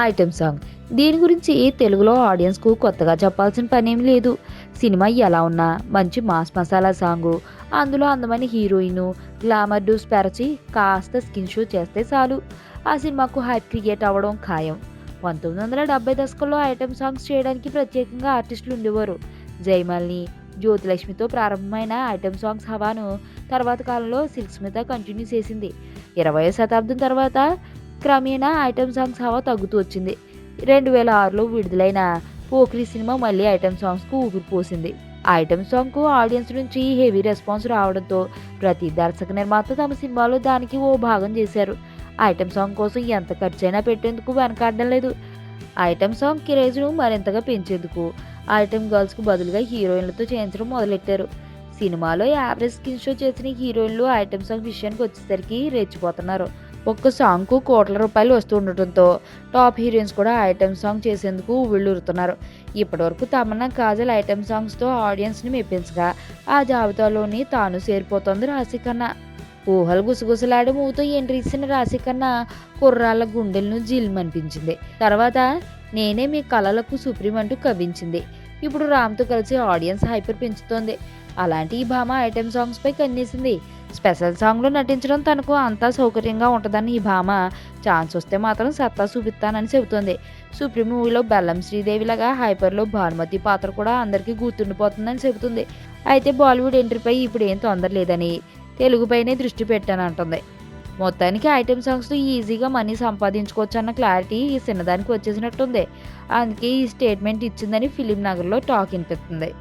Item song. దీని గురించి తెలుగులో ఆడియన్స్కు కొత్తగా చెప్పాల్సిన పనేం లేదు. సినిమా ఎలా ఉన్నా మంచి మాస్ మసాలా సాంగు, అందులో అందమైన హీరోయిన్, గ్లామర్ డూస్ పెరచి కాస్త స్కిన్ షో చేస్తే చాలు ఆ సినిమాకు హైప్ క్రియేట్ అవ్వడం ఖాయం. 1970 దశకంలో ఐటెం సాంగ్స్ చేయడానికి ప్రత్యేకంగా ఆర్టిస్టులు ఉండేవారు. జయమాలిని, జ్యోతిలక్ష్మితో ప్రారంభమైన ఐటెం సాంగ్స్ హవాను తర్వాత కాలంలో సిల్క్ స్మిత కంటిన్యూ చేసింది. 20వ శతాబ్దం తర్వాత క్రమేణా ఐటెం సాంగ్స్ హవా తగ్గుతూ వచ్చింది. 2006లో విడుదలైన పోకిరి సినిమా మళ్ళీ ఐటెం సాంగ్స్కు ఊపిరిపోసింది. ఐటెం సాంగ్కు ఆడియన్స్ నుంచి హెవీ రెస్పాన్స్ రావడంతో ప్రతి దర్శక నిర్మాత తమ సినిమాలో దానికి ఓ భాగం చేశారు. ఐటెం సాంగ్ కోసం ఎంత ఖర్చైనా పెట్టేందుకు వెనకాడడం లేదు. ఐటెం సాంగ్ క్రేజ్ను మరింతగా పెంచేందుకు ఐటెం గర్ల్స్కు బదులుగా హీరోయిన్లతో చేయించడం మొదలెట్టారు. సినిమాలో యావరేజ్ స్కిన్ షో చేసిన హీరోయిన్లు ఐటెం సాంగ్ విషయానికి వచ్చేసరికి రెచ్చిపోతున్నారు. ఒక్క సాంగ్కు కోట్ల రూపాయలు వస్తుండటంతో టాప్ హీరోయిన్స్ కూడా ఐటెం సాంగ్ చేసేందుకు ఉవ్విళ్ళూరుతున్నారు. ఇప్పటివరకు తమన్నా, కాజల్ ఐటెం సాంగ్స్తో ఆడియన్స్ని మెప్పించగా ఆ జాబితాలోని తాను చేరిపోతోంది రాశిఖన్నా. ఊహలు గుసగుసలాడే మూతో ఎంట్రీ ఇచ్చిన రాశిఖన్నా కుర్రాళ్ళ గుండెలను జిల్మనిపించింది. తర్వాత నేనే మీ కలలకు సుప్రీం అంటూ కవ్వించింది. ఇప్పుడు రామ్తో కలిసి ఆడియన్స్ హైపర్ పెంచుతోంది. అలాంటి ఈ భామ ఐటెం సాంగ్స్పై కన్నేసింది. స్పెషల్ సాంగ్లో నటించడం తనకు అంతా సౌకర్యంగా ఉంటుందని ఈ భామ ఛాన్స్ వస్తే మాత్రం సత్తా చూపిస్తానని చెబుతోంది. సుప్రీం మూవీలో బెల్లం శ్రీదేవిలాగా హైపర్లో భానుమతి పాత్ర కూడా అందరికీ గుర్తుండిపోతుందని చెబుతుంది. అయితే బాలీవుడ్ ఎంట్రీపై ఇప్పుడు ఏం తొందర లేదని తెలుగుపైనే దృష్టి పెట్టానంటుంది. మొత్తానికి ఐటెం సాంగ్స్తో ఈజీగా మనీ సంపాదించుకోవచ్చు అన్న క్లారిటీ ఈ చిన్నదానికి వచ్చేసినట్టుంది. అందుకే ఈ స్టేట్మెంట్ ఇచ్చిందని ఫిలిం నగర్లో టాక్ వినిపిస్తుంది.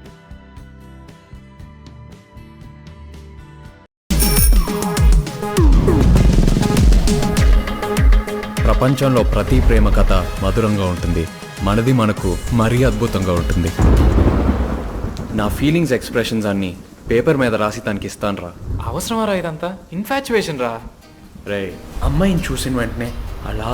ప్రపంచంలో ప్రతి ప్రేమ కథ మధురంగా ఉంటుంది. మనది మనకు మరీ అద్భుతంగా ఉంటుంది. నా ఫీలింగ్స్ ఎక్స్ప్రెషన్స్ అన్నీ పేపర్ మీద రాసి తనకి ఇస్తాను రా. అవసరమా రా ఇదంతా? ఇన్ఫాచ్యువేషన్ రా. రే, అమ్మాయిని చూసిన వెంటనే అలా